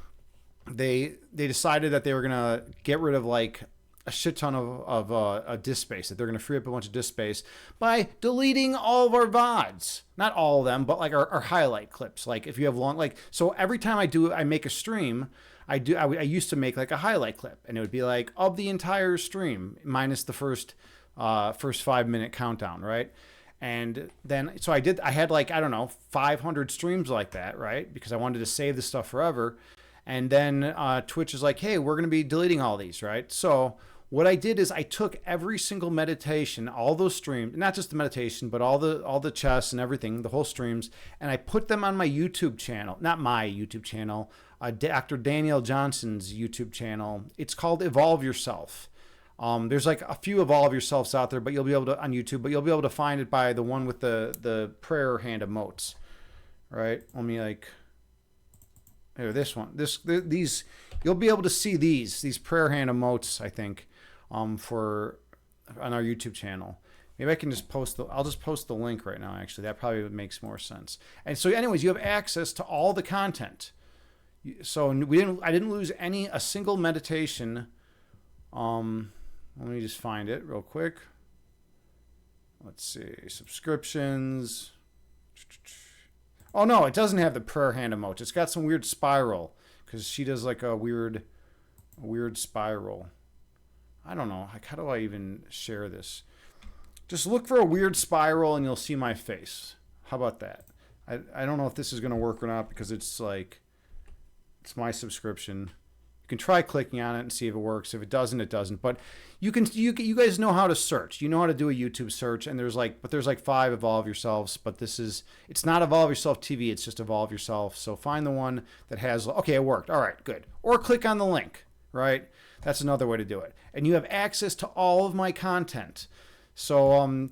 they decided that they were gonna get rid of like a shit ton of disk space, that they're going to free up a bunch of disk space by deleting all of our VODs. Not all of them, but like our highlight clips. Like if you have long, like, so every time I make a stream, I used to make like a highlight clip, and it would be like of the entire stream minus the first 5-minute countdown, right? And then, so I had like, I don't know, 500 streams like that, right? Because I wanted to save this stuff forever. And then Twitch is like, hey, we're going to be deleting all these, right? So what I did is I took every single meditation, all those streams, not just the meditation, but all the chess and everything, the whole streams, and I put them on my YouTube channel, not my YouTube channel, Dr. Daniel Johnson's YouTube channel. It's called Evolve Yourself. There's like a few Evolve Yourselves out there, but you'll be able to on YouTube, but you'll be able to find it by the one with the prayer hand emotes, right? Let me like. Here, this one. These you'll be able to see these prayer hand emotes, I think, for on our YouTube channel. Maybe I can just I'll just post the link right now, actually. That probably makes more sense. And so anyways, you have access to all the content. So I didn't lose a single meditation. Let me just find it real quick. Let's see, subscriptions. Oh no, it doesn't have the prayer hand emoji. It's got some weird spiral because she does like a weird spiral. I don't know. Like, how do I even share this? Just look for a weird spiral and you'll see my face. How about that? I don't know if this is going to work or not because it's like, it's my subscription. You can try clicking on it and see if it works. If it doesn't, it doesn't. But you guys know how to search. You know how to do a YouTube search, and there's like 5 Evolve Yourselves. But it's not Evolve Yourself TV. It's just Evolve Yourself. So find the one that has. Okay, it worked. All right, good. Or click on the link. Right. That's another way to do it. And you have access to all of my content. So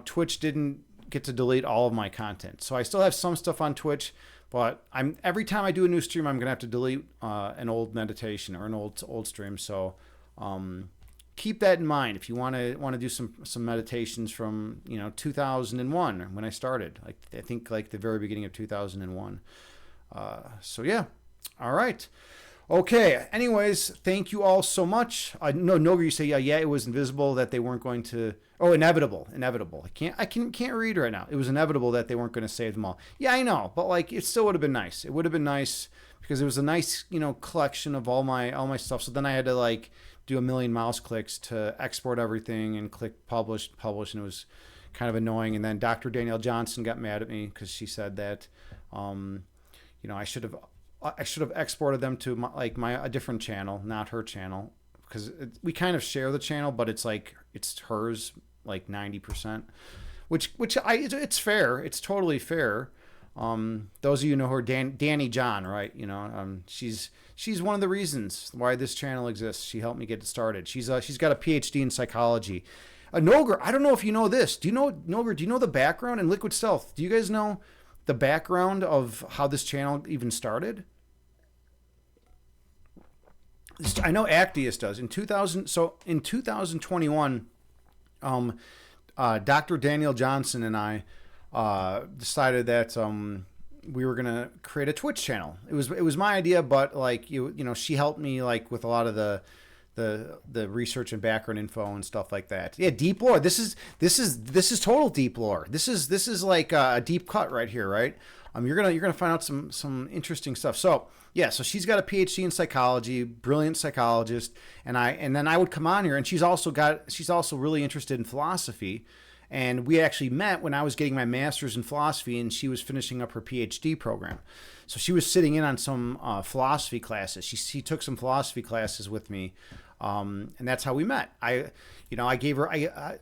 Twitch didn't get to delete all of my content. So I still have some stuff on Twitch. But every time I do a new stream, I'm gonna have to delete an old meditation or an old stream. So keep that in mind if you want to do some meditations from 2001 when I started. Like I think like the very beginning of 2001. So yeah, all right. Okay. Anyways, thank you all so much. No, you say yeah, it was invisible that they weren't going to. Oh, inevitable. I can't read right now. It was inevitable that they weren't going to save them all. Yeah, I know, but like it still would have been nice. It would have been nice because it was a nice collection of all my stuff. So then I had to like do a million mouse clicks to export everything and click publish, and it was kind of annoying. And then Dr. Danielle Johnson got mad at me because she said that I should have exported them to a different channel, not her channel, because we kind of share the channel, but it's hers like 90%, which it's fair. It's totally fair. Those of you know her, Danny John, right? She's one of the reasons why this channel exists. She helped me get it started. She's got a PhD in psychology. Noger, I don't know if you know this. Do you know the background in Liquid Stealth? Do you guys know the background of how this channel even started? I know Actius does. In 2021, Dr. Daniel Johnson and I decided that we were gonna create a Twitch channel. It was my idea, but like she helped me like with a lot of the research and background info and stuff like that. Yeah, deep lore. This is total deep lore. This is like a deep cut right here, right? You're gonna find out some interesting stuff. So yeah, so she's got a PhD in psychology, brilliant psychologist, and then I would come on here, and she's also really interested in philosophy, and we actually met when I was getting my master's in philosophy, and she was finishing up her PhD program. So she was sitting in on some philosophy classes. She took some philosophy classes with me, and that's how we met.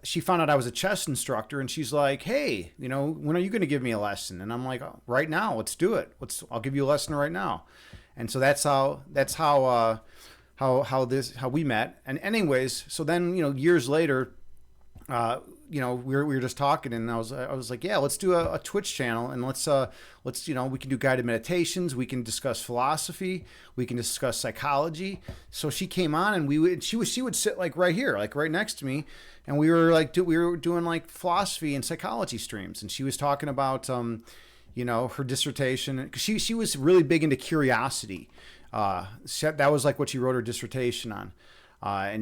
She found out I was a chess instructor, and she's like, hey, when are you going to give me a lesson? And I'm like, oh, right now, let's do it. I'll give you a lesson right now. And so that's how we met. And anyways, so then, years later, we were just talking, and I was like, yeah, let's do a Twitch channel, and let's we can do guided meditations, we can discuss philosophy, we can discuss psychology. So she came on, and she would sit like right here, like right next to me, and we were doing like philosophy and psychology streams, and she was talking about her dissertation, because she was really big into curiosity. That was like what she wrote her dissertation on.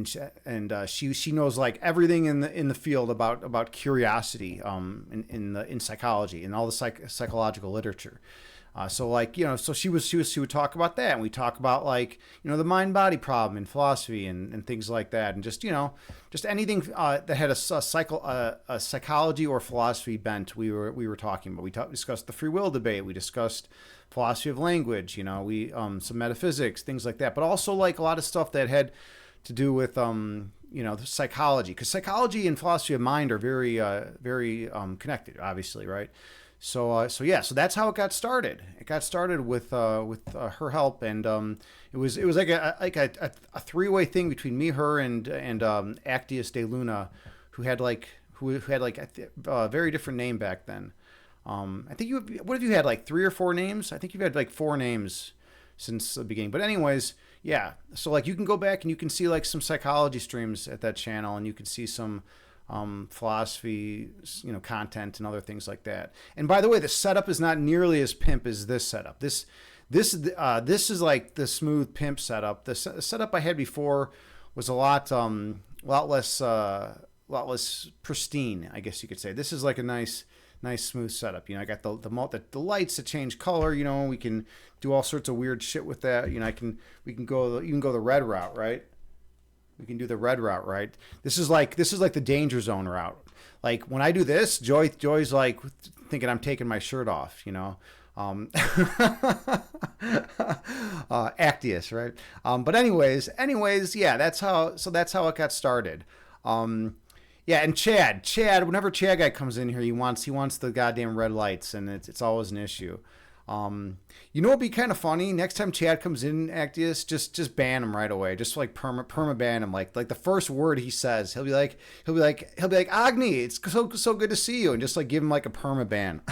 She knows like everything in the field about curiosity in psychology and all the psychological literature. So she would talk about that, and we talk about like the mind body problem in philosophy and things like that, and just anything that had a psychology or philosophy bent. We were talking about. We discussed the free will debate. We discussed philosophy of language. Some metaphysics, things like that, but also like a lot of stuff that had to do with the psychology, because psychology and philosophy of mind are very very connected, obviously, right? So that's how it got started. It got started with her help, and it was like a three-way thing between me, her, and Actius de Luna, who had a very different name back then. I think what have you had, like 3 or 4 names? I think you've had like 4 names since the beginning. But anyways, yeah. So like you can go back and you can see like some psychology streams at that channel, and you can see some philosophy, content and other things like that. And by the way, the setup is not nearly as pimp as this setup. This is like the smooth pimp setup. The setup I had before was a lot less pristine, I guess you could say. This is like a nice smooth setup. I got the lights that change color. We can do all sorts of weird shit with that. You can go the red route, right? We can do the red route, right? This is like the danger zone route. Like when I do this, Joy's like thinking I'm taking my shirt off. Actius, right? But anyways, yeah, that's how it got started. Yeah, and Chad, whenever Chad guy comes in here, he wants the goddamn red lights, and it's always an issue. What'd be kind of funny? Next time Chad comes in, Actius, just ban him right away. Just like perma ban him. Like the first word he says, he'll be like Agni, it's so good to see you, and just like give him like a perma ban.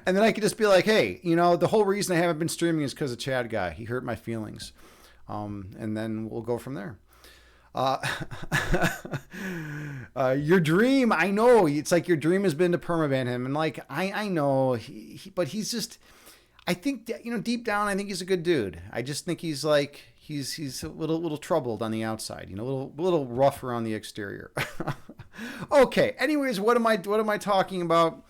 And then I could just be like, hey, the whole reason I haven't been streaming is because of Chad guy. He hurt my feelings. And then we'll go from there. Your dream, I know, it's like your dream has been to permaban him, and like I know, but he's just, I think deep down, I think he's a good dude. I just think he's like he's a little troubled on the outside, a little rough around the exterior. Okay. Anyways, what am I talking about?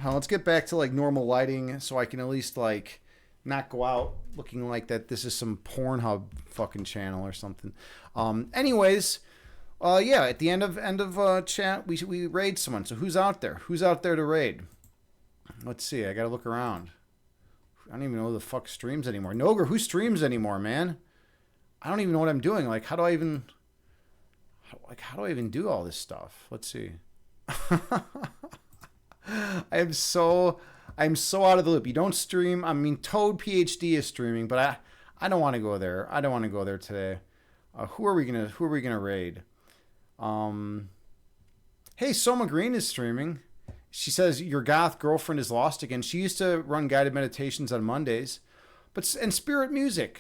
Let's get back to like normal lighting, so I can at least like not go out looking like that this is some Pornhub fucking channel or something. Anyways, at the end of chat, we raid someone. So who's out there? Who's out there to raid? Let's see. I gotta look around. I don't even know who the fuck streams anymore. Noger, who streams anymore, man? I don't even know what I'm doing. Like, how do I even do all this stuff? Let's see. I'm so out of the loop. You don't stream. I mean, Toad PhD is streaming, but I don't want to go there. I don't want to go there today. Who are we gonna raid? Hey, Soma Green is streaming. She says your goth girlfriend is lost again. She used to run guided meditations on Mondays, and spirit music.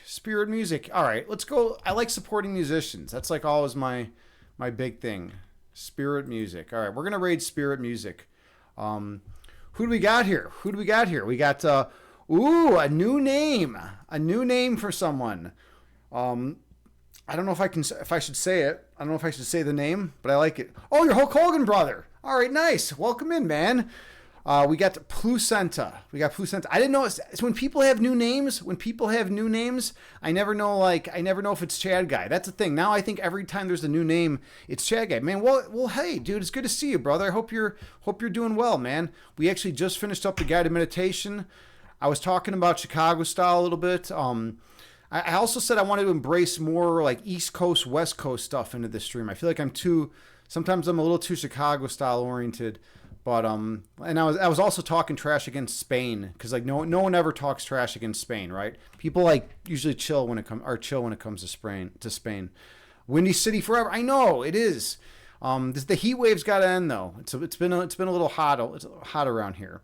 All right, let's go. I like supporting musicians. That's like always my big thing. Spirit music. All right, we're gonna raid spirit music. Who do we got here? We got a new name for someone. I don't know if I should say it. I don't know if I should say the name, but I like it. Oh, your Hulk Hogan brother. All right, nice. Welcome in, man. We got Placenta. I didn't know it's when people have new names. I never know if it's Chad guy. That's the thing. Now I think every time there's a new name, it's Chad guy. Man, well, hey, dude, it's good to see you, brother. I hope you're doing well, man. We actually just finished up the guided meditation. I was talking about Chicago style a little bit. I also said I wanted to embrace more like East Coast, West Coast stuff into this stream. I feel like sometimes I'm a little too Chicago style oriented. But and I was also talking trash against Spain, because like no one ever talks trash against Spain, right? People like usually chill when it comes to Spain. Windy City forever. I know it is. The heat wave's got to end though. It's been a little hot. It's hot around here.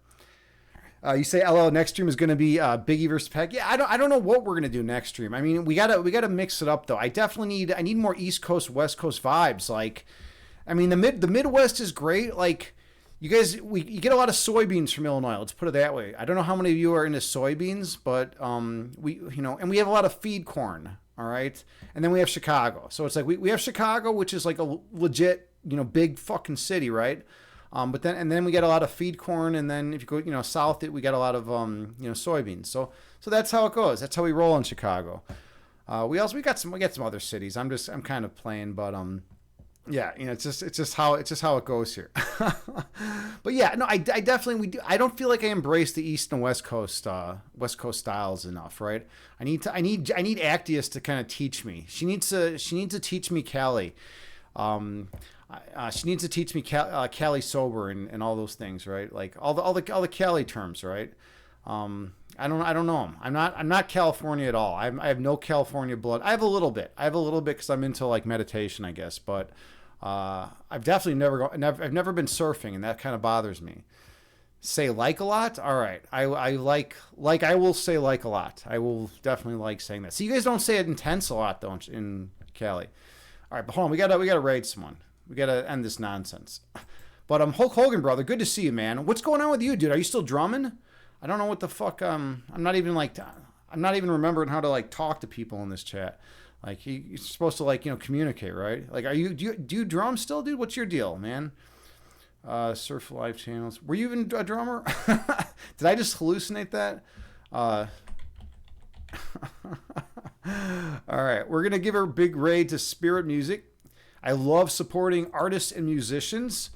You say LL next stream is going to be Biggie versus Pac. Yeah, I don't know what we're going to do next stream. I mean, we gotta mix it up though. I need more East Coast West Coast vibes. Like, I mean the Midwest is great. Like, you guys, you get a lot of soybeans from Illinois. Let's put it that way. I don't know how many of you are into soybeans, but and we have a lot of feed corn. All right, and then we have Chicago. So it's like we have Chicago, which is like a legit big fucking city, right? But then we get a lot of feed corn, and then if you go south, we got a lot of soybeans. So that's how it goes. That's how we roll in Chicago. We got some other cities. I'm kind of playing, but yeah, it's just how it goes here. But yeah, no, I definitely we do. I don't feel like I embrace the East and West Coast styles enough, right? I need Actius to kind of teach me. She needs to teach me Cali. She needs to teach me Cali sober and all those things, right? Like all the Cali terms, right? I don't know them. I'm not California at all. I have no California blood. I have a little bit because I'm into like meditation, I guess. But I've definitely I've never been surfing, and that kind of bothers me. Say like a lot. All right, I will say like a lot. I will definitely like saying that. So you guys don't say it intense a lot though in Cali. All right, but hold on. We gotta raid someone. We gotta end this nonsense. But Hulk Hogan, brother, good to see you, man. What's going on with you, dude? Are you still drumming? I don't know what the fuck. I'm not even remembering how to like talk to people in this chat. Like you're supposed to like communicate, right? Like, do you drum still, dude? What's your deal, man? Surf live channels. Were you even a drummer? Did I just hallucinate that? All right, we're gonna give a big raid to Spirit Music. I love supporting artists and musicians.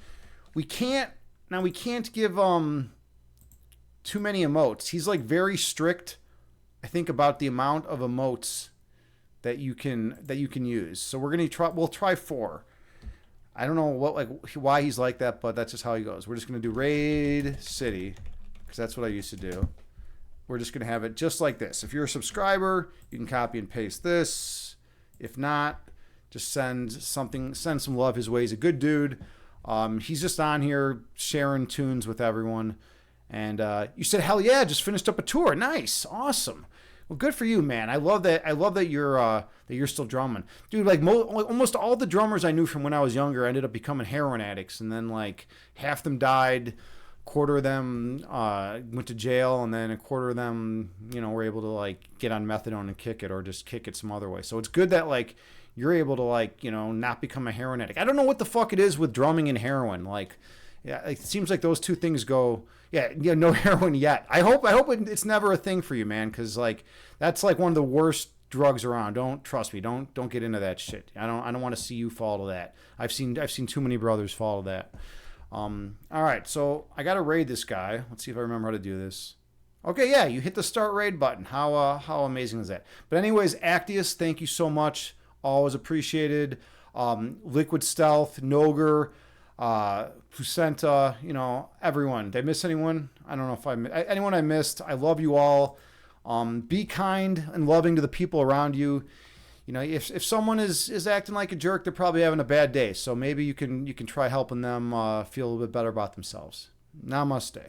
We can't give too many emotes. He's like very strict, I think, about the amount of emotes that you can use. So we'll try 4. I don't know why he's like that, but that's just how he goes. We're just gonna do Raid City because that's what I used to do. We're just gonna have it just like this. If you're a subscriber, you can copy and paste this. If not, just send some love his way. He's a good dude. He's just on here sharing tunes with everyone. And you said, hell yeah, just finished up a tour. Nice, awesome. Well, good for you, man. I love that you're still drumming, dude. Like almost all the drummers I knew from when I was younger ended up becoming heroin addicts, and then like half them died, quarter of them went to jail, and then a quarter of them were able to like get on methadone and kick it, or just kick it some other way. So it's good that like you're able to like not become a heroin addict. I don't know what the fuck it is with drumming and heroin. Like, yeah, it seems like those two things go. Yeah, no heroin yet. I hope it's never a thing for you, man, because like that's like one of the worst drugs around. Don't get into that shit. I don't want to see you fall to that. I've seen too many brothers fall to that. All right, so I gotta raid this guy. Let's see if I remember how to do this. Okay, yeah, you hit the start raid button. How amazing is that? But anyways, Actius, thank you so much. Always appreciated. Liquid Stealth, Noger, Placenta, everyone. Did I miss anyone? I don't know if anyone I missed. I love you all. Be kind and loving to the people around you. If someone is acting like a jerk, they're probably having a bad day. So maybe you can try helping them feel a little bit better about themselves. Namaste.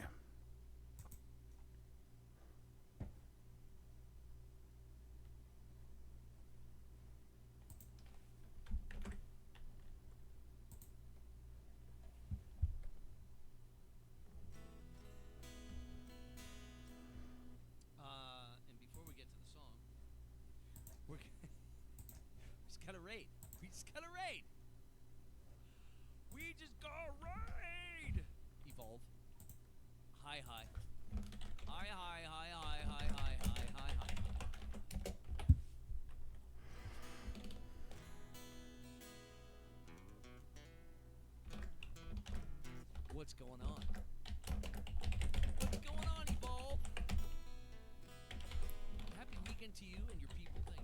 What's going on? What's going on, Evolve? Happy weekend to you and your people. Thank